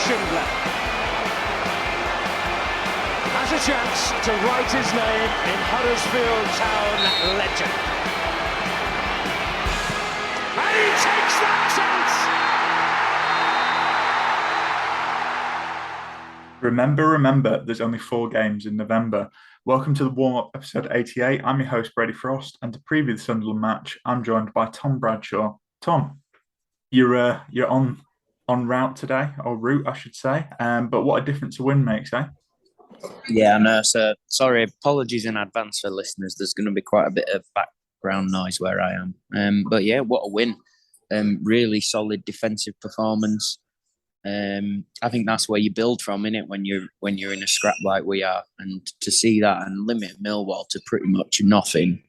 Schindler has a chance to write his name in Huddersfield Town legend. And he takes that chance! Remember, there's only 4 games in November. Welcome to the warm-up episode 88. I'm your host, Brady Frost, and to preview the Sunderland match, I'm joined by Tom Bradshaw. Tom, you're on route today, or route, I should say. But what a difference a win makes, eh? Yeah, I know. So sorry, apologies in advance for listeners. There's going to be quite a bit of background noise where I am. But yeah, what a win! Really solid defensive performance. I think that's where you build from, innit? When you're in a scrap like we are, and to see that and limit Millwall to pretty much nothing,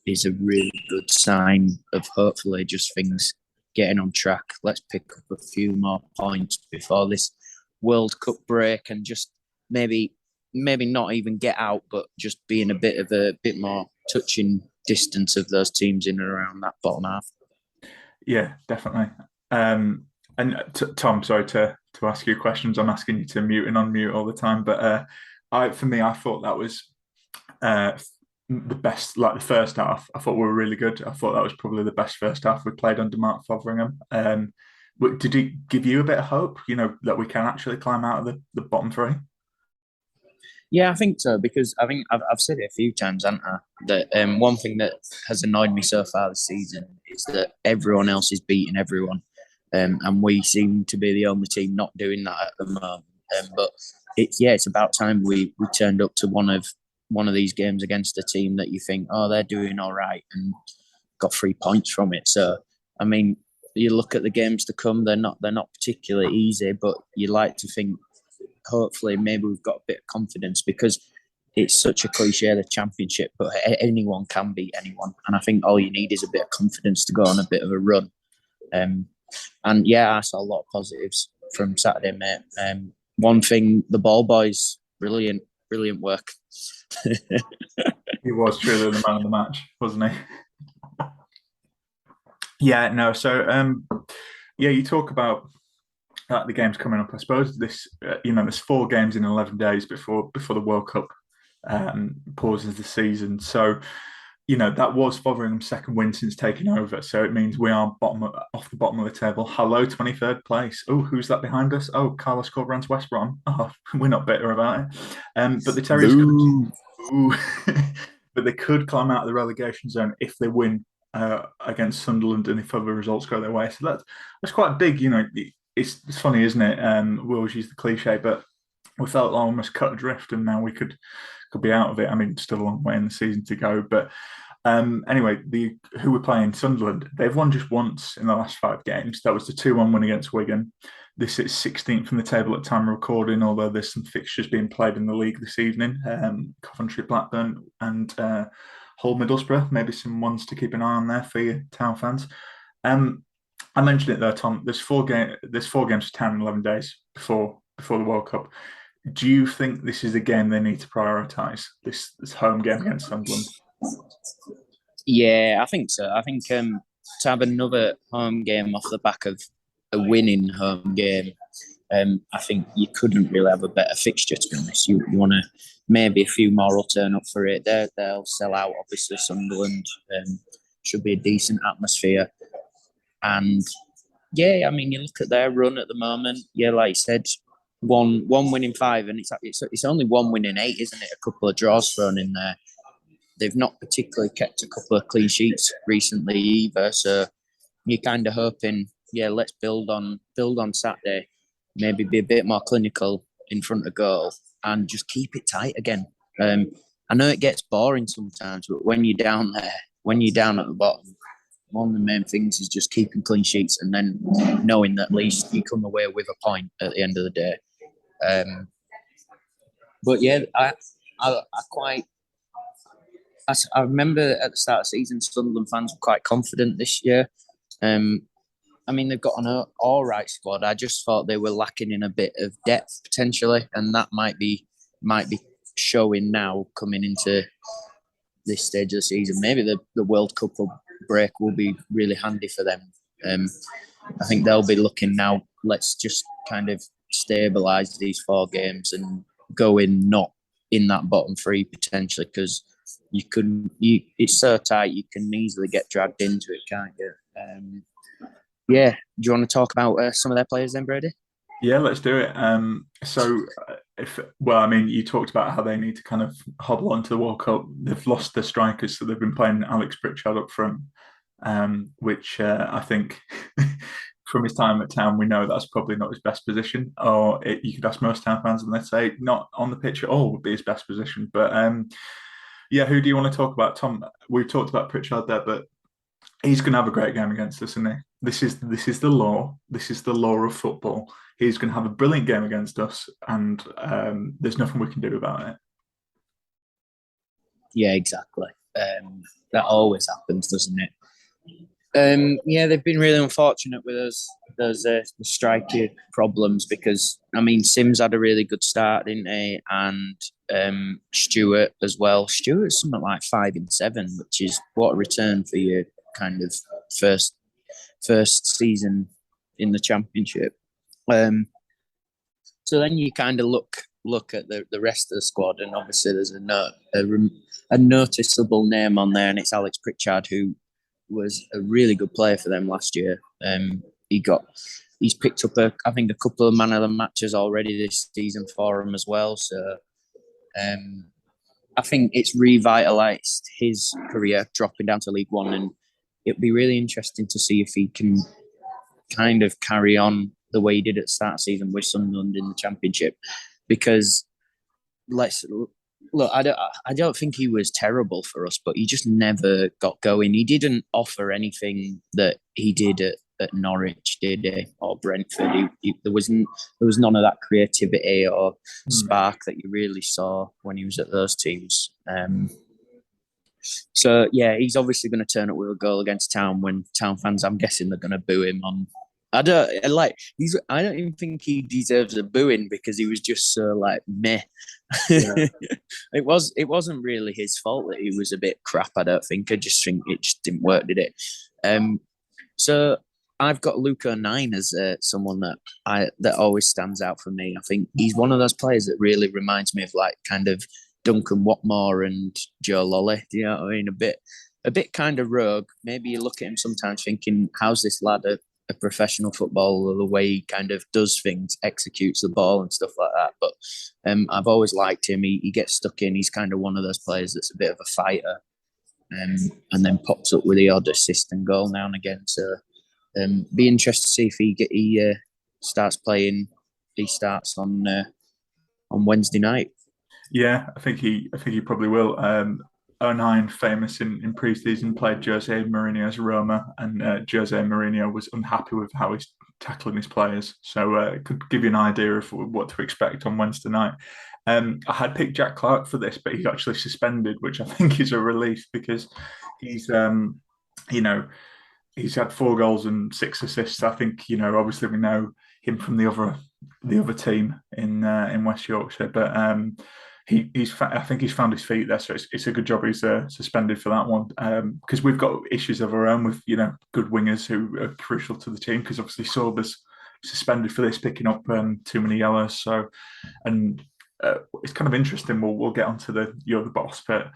is a really good sign of hopefully just things getting on track. Let's pick up a few more points before this World Cup break, and just maybe not even get out, but just be in a bit more touching distance of those teams in and around that bottom half. Yeah, definitely. And Tom, sorry to ask you questions. I'm asking you to mute and unmute all the time, but I thought that was the best. Like the first half, I thought we were really good. I thought that was probably the best first half we played under Mark Fotheringham. Did it give you a bit of hope, that we can actually climb out of the bottom 3? Yeah, I think so, because I think I've said it a few times, haven't I? That one thing that has annoyed me so far this season is that everyone else is beating everyone. And we seem to be the only team not doing that at the moment. But it's about time we turned up to one of these games against a team that you think, oh, they're doing all right, and got 3 points from it. So, I mean, you look at the games to come; they're not particularly easy, but you like to think, hopefully, maybe we've got a bit of confidence, because it's such a cliche, the Championship, but anyone can beat anyone, and I think all you need is a bit of confidence to go on a bit of a run. And yeah, I saw a lot of positives from Saturday, mate. One thing, the ball boys, brilliant work. He was truly the man of the match, wasn't he? Yeah, no. So, you talk about the games coming up. I suppose this, there's 4 games in 11 days before the World Cup pauses the season. So, that was Fotheringham's second win since taking over. So it means we are off the bottom of the table. Hello, 23rd place. Oh, who's that behind us? Oh, Carlos Corberan's West Brom. Oh, we're not bitter about it. But the Terriers but they could climb out of the relegation zone if they win against Sunderland, and if other results go their way. So that's quite big. It's funny, isn't it? We always use the cliche, but we felt almost cut adrift, and now we could be out of it. I mean, still a long way in the season to go, but anyway, who we're playing, Sunderland, they've won just once in the last 5 games. That was the 2-1 win against Wigan. This is 16th in the table at time of recording, although there's some fixtures being played in the league this evening. Coventry, Blackburn, and Hull, Middlesbrough. Maybe some ones to keep an eye on there for you Town fans. I mentioned it there, Tom. There's 4 games to Town in 11 days before the World Cup. Do you think this is a game they need to prioritise, this home game against Sunderland? Yeah, I think so. I think to have another home game off the back of a winning home game, I think you couldn't really have a better fixture, to be honest. You want to, maybe a few more will turn up for it. They'll sell out, obviously, Sunderland. Should be a decent atmosphere. And yeah, I mean, you look at their run at the moment. Yeah, like you said, one win in 5, and it's only 1 win in 8, isn't it? A couple of draws thrown in there. They've not particularly kept a couple of clean sheets recently either. So you're kind of hoping, yeah, let's build on Saturday. Maybe be a bit more clinical in front of goal and just keep it tight again. I know it gets boring sometimes, but when you're down there, when you're down at the bottom, one of the main things is just keeping clean sheets, and then knowing that at least you come away with a point at the end of the day. But yeah, I remember at the start of the season, Sunderland fans were quite confident this year. I mean, they've got an all right squad. I just thought they were lacking in a bit of depth potentially, and that might be showing now coming into this stage of the season. Maybe the World Cup break will be really handy for them. I think they'll be looking now let's just kind of stabilise these 4 games and go in not in that bottom 3 potentially, because it's so tight, you can easily get dragged into it, can't you? Do you want to talk about some of their players then, Brady? Yeah, let's do it. You talked about how they need to kind of hobble onto the World Cup. They've lost their strikers, so they've been playing Alex Pritchard up front, which I think from his time at Town, we know that's probably not his best position. Or you could ask most Town fans and they'd say not on the pitch at all would be his best position. But who do you want to talk about? Tom, we've talked about Pritchard there, but he's going to have a great game against us, isn't he? This is the law. This is the law of football. He's going to have a brilliant game against us, and there's nothing we can do about it. Yeah, exactly. That always happens, doesn't it? They've been really unfortunate with us. There's the striker problems because, Sims had a really good start, didn't he? And Stewart as well. Stewart's something like 5 in 7, which is what a return for your kind of first season in the Championship. So then you kind of look at the rest of the squad, and obviously there's a noticeable name on there, and it's Alex Pritchard, who was a really good player for them last year. He's picked up a couple of man of the matches already this season for him as well. So I think it's revitalised his career dropping down to League One, and it'd be really interesting to see if he can kind of carry on the way he did at the start of the season with Sunderland in the Championship. Because I don't think he was terrible for us, but he just never got going. He didn't offer anything that he did at Norwich, did he? Or Brentford. There was none of that creativity or spark that you really saw when he was at those teams. He's obviously going to turn up with a goal against Town when Town fans, I'm guessing, they're going to boo him on. I don't even think he deserves a booing because he was just so meh. Yeah. It wasn't really his fault that he was a bit crap. I don't think. I just think it just didn't work, did it? So I've got Luca 9 as someone that always stands out for me. I think he's one of those players that really reminds me of kind of Duncan Watmore and Joe Lolly. Do you know what I mean? A bit kind of rogue. Maybe you look at him sometimes thinking, how's this lad a professional footballer, the way he kind of does things, executes the ball and stuff like that. But I've always liked him. He gets stuck in. He's kind of one of those players that's a bit of a fighter, and then pops up with the odd assist and goal now and again. So be interested to see if he starts playing. He starts on Wednesday night. Yeah, I think he probably will. 09 famous in pre-season, played Jose Mourinho's Roma, and Jose Mourinho was unhappy with how he's tackling his players. So it could give you an idea of what to expect on Wednesday night. I had picked Jack Clark for this, but he's actually suspended, which I think is a relief because he's had 4 goals and 6 assists. I think, obviously we know him from the other team in West Yorkshire, but I think he's found his feet there, so it's a good job he's suspended for that one. Because we've got issues of our own with good wingers who are crucial to the team. Because obviously Sorba's suspended for this, picking up too many yellows. So, and it's kind of interesting. We'll get onto you're the boss, but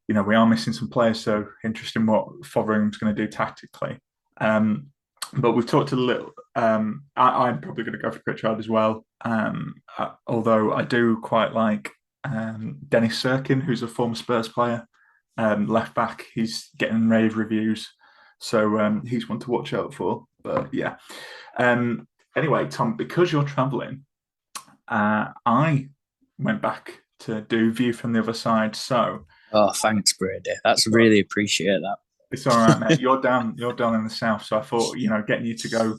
we are missing some players. So interesting what Fotheringham's going to do tactically. But we've talked a little. I'm probably going to go for Pritchard as well. Although I do quite like Dennis Sirkin, who's a former Spurs player, left back. He's getting rave reviews, so he's one to watch out for. But yeah. Anyway, Tom, because you're travelling, I went back to do View from the Other Side. So, thanks, Brady. That's really appreciate that. It's all right, mate. You're down in the south, so I thought getting you to go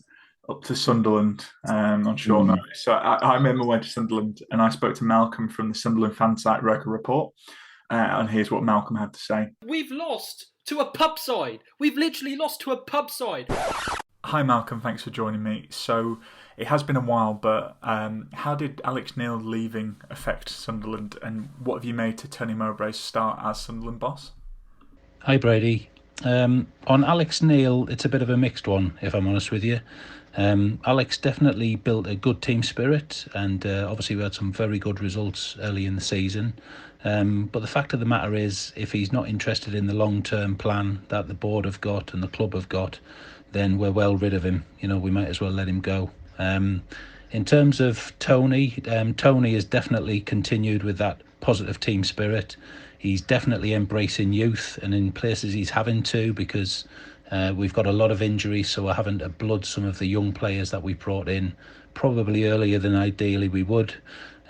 up to Sunderland on short notice. So I made my way to Sunderland, and I spoke to Malcolm from the Sunderland fansite Roker Report, and here's what Malcolm had to say. We've lost to a pub side. We've literally lost to a pub side. Hi Malcolm, thanks for joining me. So it has been a while, but how did Alex Neil leaving affect Sunderland, and what have you made to Tony Mowbray's start as Sunderland boss? Hi Brady. On Alex Neil, it's a bit of a mixed one, if I'm honest with you. Alex definitely built a good team spirit, and obviously we had some very good results early in the season. But the fact of the matter is, if he's not interested in the long-term plan that the board have got and the club have got, then we're well rid of him. We might as well let him go. In terms of Tony, Tony has definitely continued with that positive team spirit. He's definitely embracing youth, and in places he's having to, because we've got a lot of injuries, so we're having to blood some of the young players that we brought in probably earlier than ideally we would.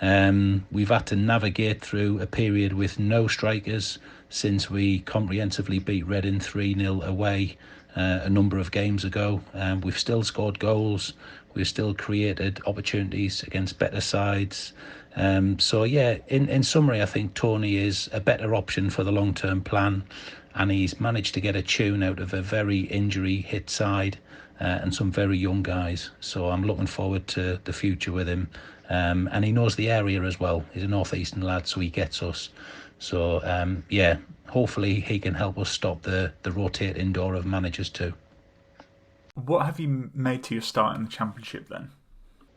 We've had to navigate through a period with no strikers since we comprehensively beat Reading 3-0 away a number of games ago. We've still scored goals. We've still created opportunities against better sides. So yeah, in summary, I think Tony is a better option for the long-term plan, and he's managed to get a tune out of a very injury-hit side and some very young guys. So I'm looking forward to the future with him. And he knows the area as well. He's a northeastern lad, so he gets us. So yeah, hopefully he can help us stop the rotating door of managers too. What have you made to your start in the Championship then?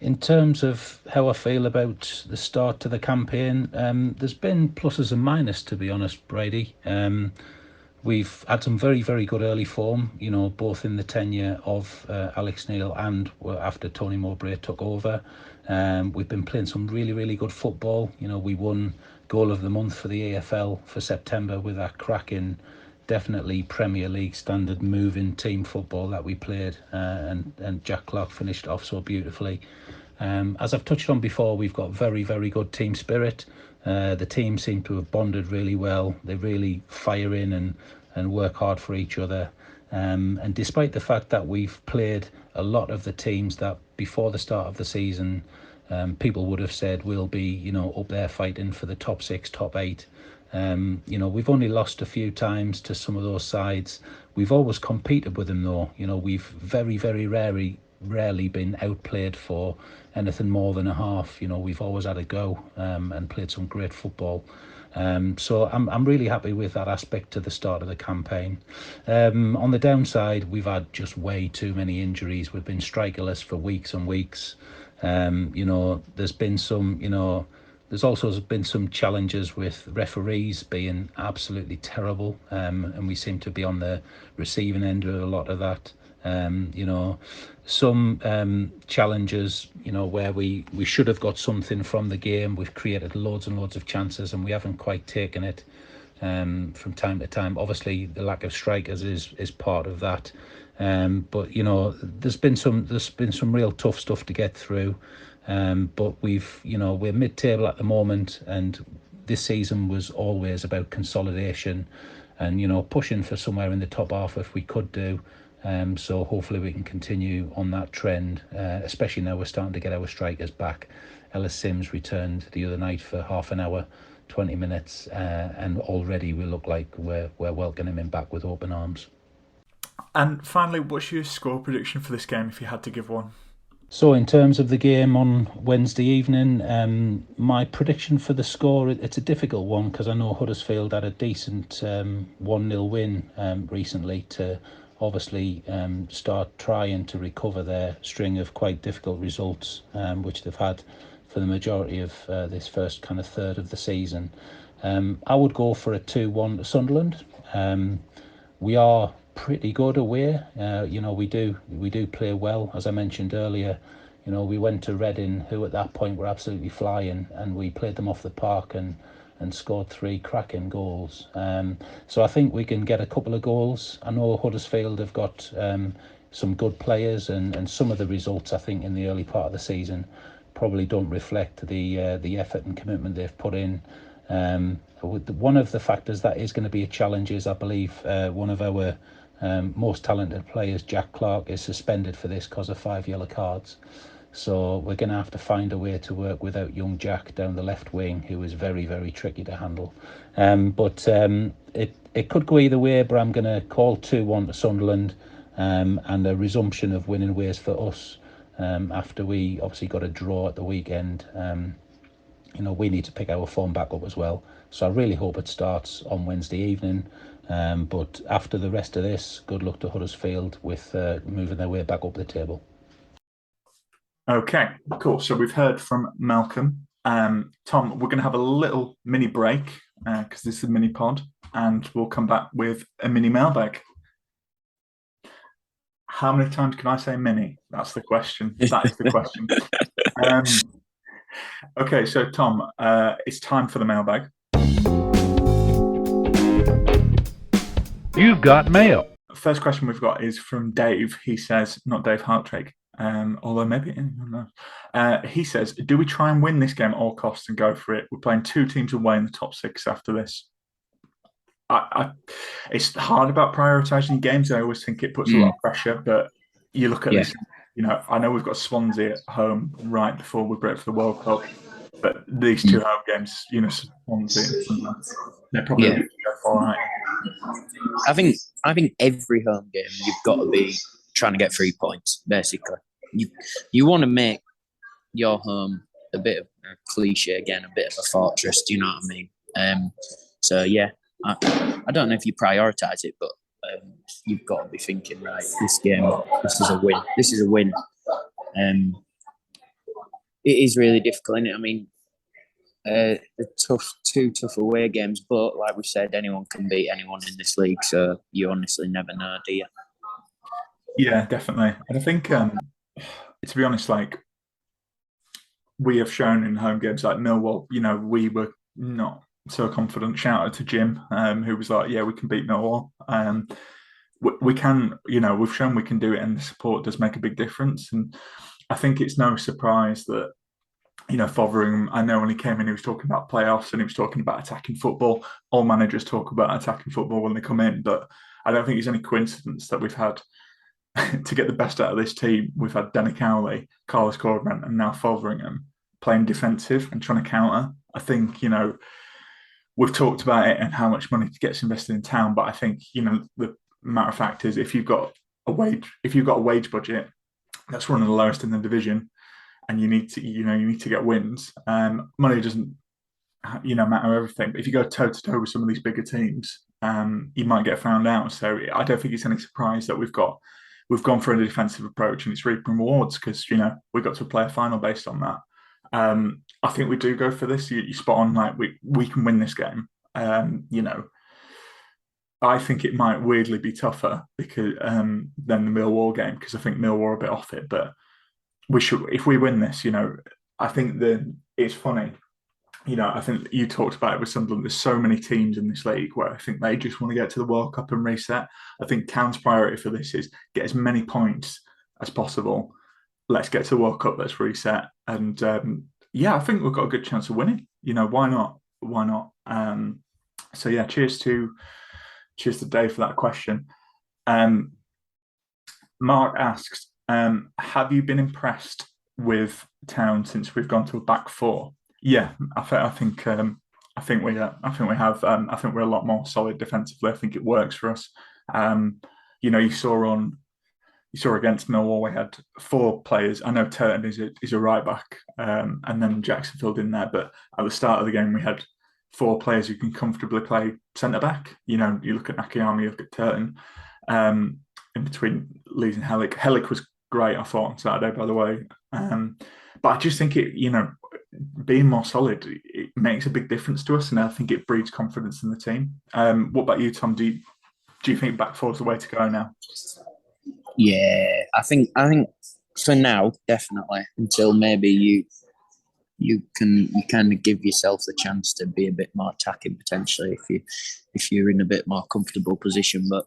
In terms of how I feel about the start to the campaign, there's been pluses and minuses, to be honest, Brady. We've had some very, very good early form, both in the tenure of Alex Neil and after Tony Mowbray took over. We've been playing some really, really good football. We won Goal of the Month for the AFL for September with that cracking, definitely Premier League standard moving team football that we played, and Jack Clark finished off so beautifully. As I've touched on before, we've got very, very good team spirit. The team seem to have bonded really well. They really fire in and work hard for each other. And despite the fact that we've played a lot of the teams that before the start of the season, people would have said we'll be, up there fighting for the top 6, top 8. We've only lost a few times to some of those sides. We've always competed with them though. We've very, very rarely been outplayed for anything more than a half. We've always had a go and played some great football. So I'm really happy with that aspect to the start of the campaign. On the downside, we've had just way too many injuries. We've been strikerless for weeks and weeks. There's been some, there's also been some challenges with referees being absolutely terrible, and we seem to be on the receiving end of a lot of that. Some challenges, where we should have got something from the game. We've created loads and loads of chances and we haven't quite taken it from time to time. Obviously, the lack of strikers is part of that. But there's been some real tough stuff to get through. But we're mid-table at the moment, and this season was always about consolidation and pushing for somewhere in the top half if we could do. So hopefully we can continue on that trend, especially now we're starting to get our strikers back. Ellis Sims returned the other night for half an hour, 20 minutes, and already we look like we're welcoming him back with open arms. And finally, what's your score prediction for this game if you had to give one? So in terms of the game on Wednesday evening, my prediction for the score, it's a difficult one because I know Huddersfield had a decent 1-0 win recently to obviously start trying to recover their string of quite difficult results, which they've had for the majority of this first kind of third of the season. I would go for a 2-1 to Sunderland. We are pretty good away. We do play well, as I mentioned earlier. We went to Reading, who at that point were absolutely flying, and we played them off the park and scored 3 cracking goals. So I think we can get a couple of goals. I know Huddersfield have got some good players, and some of the results I think in the early part of the season probably don't reflect the effort and commitment they've put in. One of the factors that is going to be a challenge is, I believe, one of our most talented players, Jack Clark, is suspended for this because of 5 yellow cards. So we're going to have to find a way to work without young Jack down the left wing, who is very, very tricky to handle. But it could go either way, but I'm going to call 2-1 to Sunderland, and a resumption of winning ways for us after we obviously got a draw at the weekend. We need to pick our form back up as well. So I really hope it starts on Wednesday evening. But after the rest of this, good luck to Huddersfield with moving their way back up the table. Okay, cool. So we've heard from Malcolm. Tom, we're going to have a little mini break because this is a mini pod, and we'll come back with a mini mailbag. How many times can I say mini? That's the question. That is the question. Okay, so Tom, it's time for the mailbag. You've got mail. First question we've got is from Dave. He says, not Dave Hartwig, although maybe, who knows. He says, do we try and win this game at all costs and go for it? We're playing 2 teams away in the top 6 after this. It's hard about prioritising games. I always think it puts a lot of pressure, but you look at this, I know we've got Swansea at home right before we break for the World Cup, but these 2 home games, Swansea, they're probably going to go all right. I think every home game you've got to be trying to get 3 points. Basically, you want to make your home a bit of a cliche again, a bit of a fortress. Do you know what I mean? So yeah, I don't know if you prioritise it, but you've got to be thinking, right, this game, this is a win. This is a win. It is really difficult, isn't it? I mean, two tough away games, but like we said, anyone can beat anyone in this league, so you honestly never know, do you? Yeah, definitely. And I think, to be honest, like we have shown in home games like Millwall, we were not so confident. Shout out to Jim, who was like, yeah, we can beat Millwall. We can, we've shown we can do it, and the support does make a big difference. And I think it's no surprise that Fotheringham, I know when he came in, he was talking about playoffs and he was talking about attacking football. All managers talk about attacking football when they come in, but I don't think it's any coincidence that we've had, to get the best out of this team, we've had Danny Cowley, Carlos Corberan, and now Fotheringham playing defensive and trying to counter. I think, we've talked about it and how much money gets invested in Town, but I think, the matter of fact is if you've got a wage budget that's one of the lowest in the division, and you need to get wins. Money doesn't, matter everything. But if you go toe to toe with some of these bigger teams, you might get found out. So I don't think it's any surprise that we've gone for a defensive approach, and it's reaping rewards because we got to play a final based on that. I think we do go for this. You spot on. Like we can win this game. I think it might weirdly be tougher because than the Millwall game, because I think Millwall are a bit off it, but. We should, if we win this, I think it's funny. I think you talked about it with Sunderland. There's so many teams in this league where I think they just want to get to the World Cup and reset. I think Town's priority for this is get as many points as possible. Let's get to the World Cup. Let's reset. And I think we've got a good chance of winning. Why not? Why not? So yeah, cheers to Dave for that question. Mark asks, have you been impressed with Town since we've gone to a back 4? Yeah, I think we have. I think we're a lot more solid defensively. I think it works for us. You saw against Millwall we had 4 players. I know Turton is a right back, and then Jackson filled in there. But at the start of the game we had 4 players who can comfortably play centre back. You look at Nakayama, you look at Turton. In between Lees and Hellick. Hellick was great, I thought, on Saturday, by the way. But I just think it, being more solid, it makes a big difference to us, and I think it breeds confidence in the team. What about you, Tom? Do you think back 4 is the way to go now? Yeah, I think for now, definitely, until maybe you kind of give yourself the chance to be a bit more attacking potentially if you're in a bit more comfortable position. But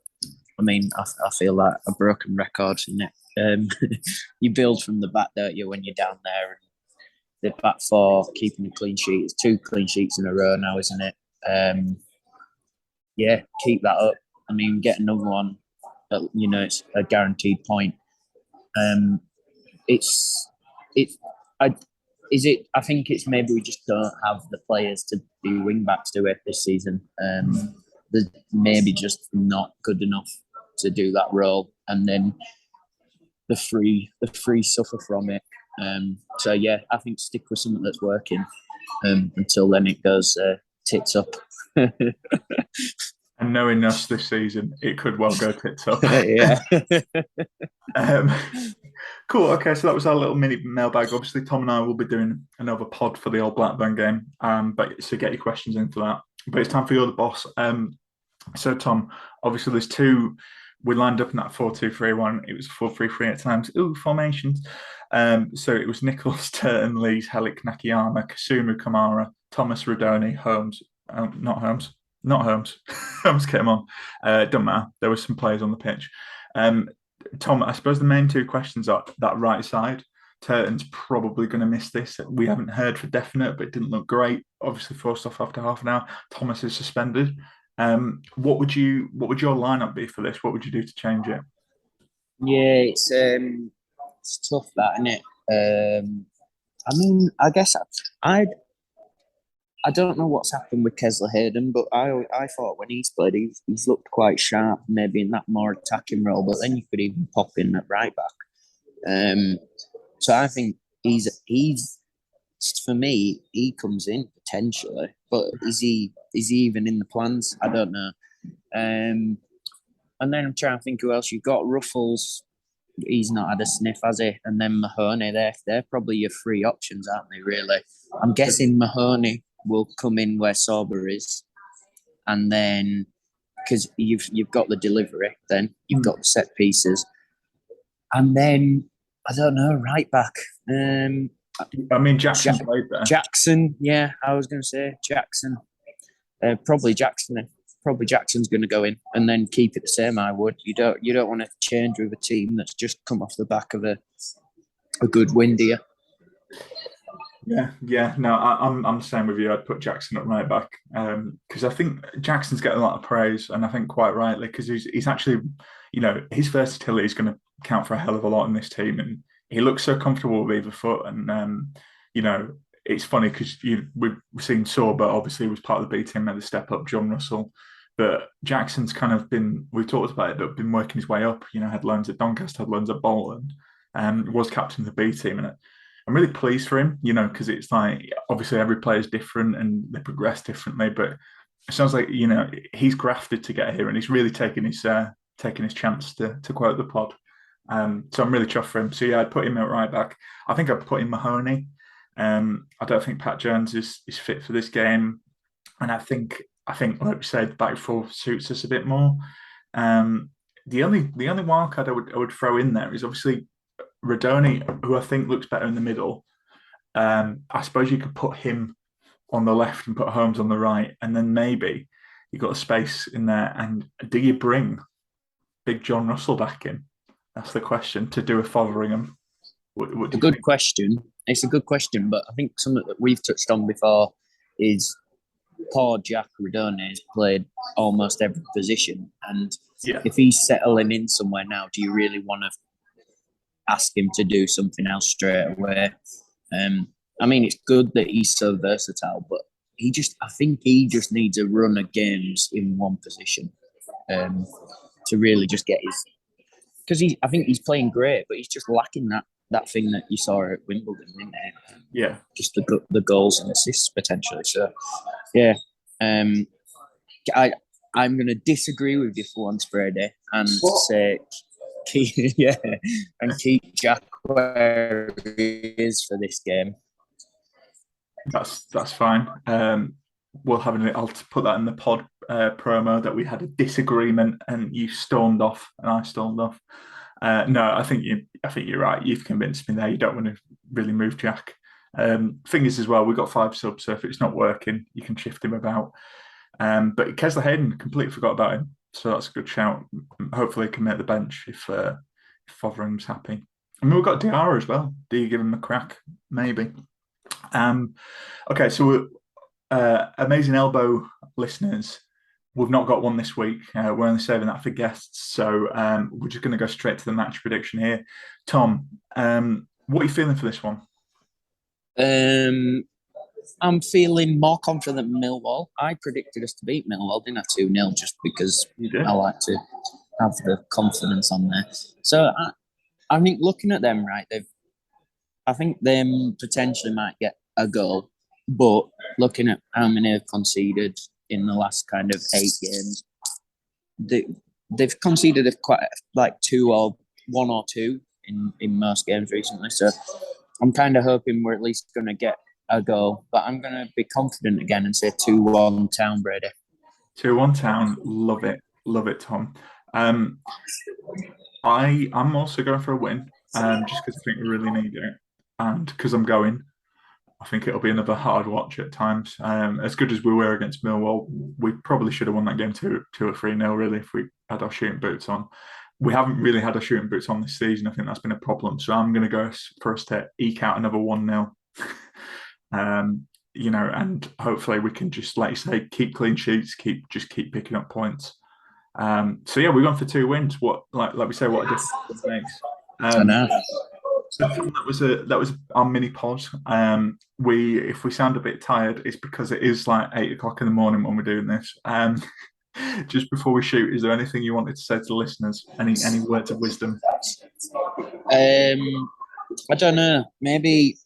I mean, I feel like a broken record in it. You build from the back, don't you, when you're down there? And the back 4 keeping a clean sheet. It's 2 clean sheets in a row now, isn't it? Yeah, keep that up. I mean, get another one. It's a guaranteed point. I think it's maybe we just don't have the players to be wing backs to it this season. They're maybe just not good enough to do that role, and then the free suffer from it. So yeah, I think stick with something that's working until then it goes tits up. And knowing us this season, it could well go tits up. Yeah. Cool. Okay, so that was our little mini mailbag. Obviously, Tom and I will be doing another pod for the old Blackburn game. But so get your questions in for that. But it's time for You're the Boss. So Tom, obviously there's two. We lined up in that 4-2-3-1. It was 4-3-3 at times. Ooh, formations. So it was Nicholas, Turton, Lees, Helik, Nakayama, Kasumu, Kamara, Thomas, Rodoni, Holmes. Not Holmes. Not Holmes. Holmes came on. Doesn't matter. There were some players on the pitch. Tom, I suppose the main two questions are that right side. Turton's probably going to miss this. We haven't heard for definite, but it didn't look great. Obviously, forced off after half an hour. Thomas is suspended. What would your lineup be for this? What would you do to change it? Yeah, it's tough, that, isn't it? I mean, I guess I don't know what's happened with Kesler Hayden, but I thought when he's played, he's looked quite sharp, maybe in that more attacking role. But then you could even pop in at right back. So I think he's for me, he comes in potentially, but is he even in the plans? I don't know. And then I'm trying to think who else you've got. Ruffles, he's not had a sniff, has he? And then Mahoney, they're probably your three options, aren't they? Really, I'm guessing Mahoney will come in where Sauber is, and then because you've got the delivery, then you've got the set pieces, and then I don't know, right back. I mean, Jackson played there. Jackson, yeah, I was going to say Jackson. Probably Jackson. Probably Jackson's going to go in and then keep it the same. I would. You don't want to change with a team that's just come off the back of a good win, do you? Yeah. No, I'm the same with you. I'd put Jackson at right back because I think Jackson's getting a lot of praise, and I think quite rightly because he's actually, his versatility is going to count for a hell of a lot in this team, and he looks so comfortable with either foot. And it's funny because we've seen Sauber obviously was part of the B team, made the step up, John Russell, but Jackson's kind of been, we talked about it, but been working his way up. Had loans at Doncaster, had loans at Bolton, was captain of the B team, and I'm really pleased for him, because it's like, obviously every player is different and they progress differently, but it sounds like, he's grafted to get here and he's really taking his chance to quote the pod. So I'm really chuffed for him. So yeah, I'd put him at right back. I think I'd put in Mahoney. I don't think Pat Jones is fit for this game. And I think like we said, back four suits us a bit more. The only wildcard I would throw in there is obviously Rodoni, who I think looks better in the middle. I suppose you could put him on the left and put Holmes on the right, and then maybe you've got a space in there. And do you bring Big John Russell back in? That's the question, to do a Fotheringham. It's a good question. It's a good question, but I think something that we've touched on before is poor Jack Rodoni has played almost every position, and if he's settling in somewhere now, do you really want to ask him to do something else straight away? I mean, it's good that he's so versatile, but I think he just needs a run of games in one position to really just get his. Because I think he's playing great, but he's just lacking that thing that you saw at Wimbledon, isn't it? Yeah, just the goals and assists potentially. So, yeah, I'm going to disagree with you for once, Brady, and say keep Jack where he is for this game. That's fine. I'll put that in the pod promo that we had a disagreement and you stormed off and I stormed off. No, I think you're right. You've convinced me there. You don't want to really move Jack. Thing is as well, we've got 5 subs, so if it's not working, you can shift him about. But Kesler Hayden, completely forgot about him, so that's a good shout. Hopefully, he can make the bench if Fotheringham's happy. I mean, we've got Diarra as well. Do you give him a crack? Maybe. Okay, so Amazing Elbow listeners, we've not got one this week. We're only saving that for guests, so we're just going to go straight to the match prediction here. Tom, what are you feeling for this one? I'm feeling more confident than Millwall. I predicted us to beat Millwall, didn't I? 2-0, just because I like to have the confidence on there. So I think looking at them, right, I think them potentially might get a goal, but looking at how many have conceded in the last kind of 8 games, they've conceded quite like 1 or 2 in most games recently. So I'm kind of hoping we're at least going to get a goal. But I'm going to be confident again and say 2-1 Town, Brady. 2-1 Town. Love it. Love it, Tom. I'm also going for a win, just because I think we really need it. And because I'm going, I think it'll be another hard watch at times. As good as we were against Millwall, we probably should have won that game 2 or 3-0, really, if we had our shooting boots on. We haven't really had our shooting boots on this season. I think that's been a problem. So I'm going to go for us to eke out another 1-0. And hopefully we can just, like you say, keep clean sheets, keep picking up points. We're going for 2 wins. What, like we say, what a difference it makes. I know. That was our mini pod. If we sound a bit tired, it's because it is like 8 o'clock in the morning when we're doing this. Just before we shoot, is there anything you wanted to say to the listeners? Any words of wisdom? I don't know. Maybe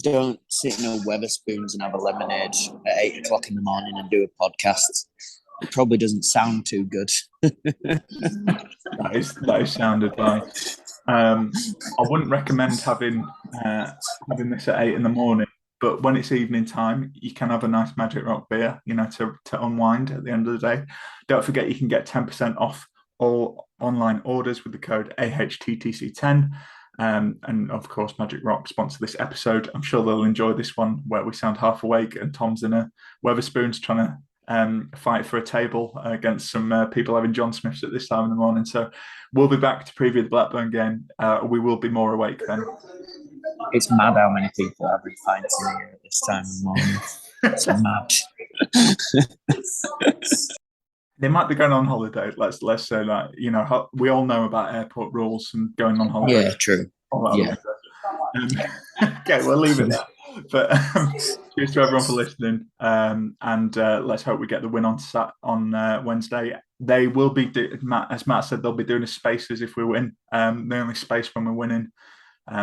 don't sit in a Weatherspoons and have a lemonade at 8 o'clock in the morning and do a podcast. It probably doesn't sound too good. That is sound advice. I wouldn't recommend having this at 8 in the morning, but when it's evening time, you can have a nice Magic Rock beer, to unwind at the end of the day. Don't forget you can get 10% off all online orders with the code AHTTC10. And of course, Magic Rock sponsor this episode. I'm sure they'll enjoy this one where we sound half awake and Tom's in a Weatherspoons trying to fight for a table against some people having John Smiths at this time in the morning. So we'll be back to preview the Blackburn game. We will be more awake then. It's mad how many people are having pints in here at this time of the morning. It's mad. They might be going on holiday. Let's say that. We all know about airport rules and going on holiday. Yeah, true. Yeah. Okay, we'll leave it there. But cheers to everyone for listening. And let's hope we get the win on Wednesday. They will be, as Matt said, they'll be doing a Spaces if we win. The only space when we're winning.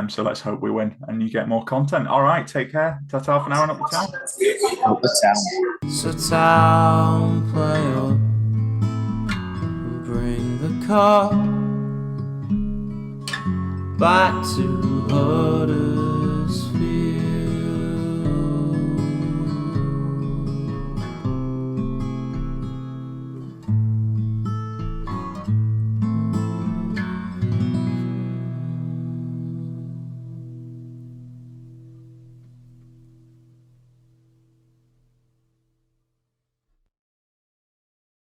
So let's hope we win and you get more content. All right, take care. Ta-ta for now and up the town. Up the town. So town play up, bring the car back to Huddersfield.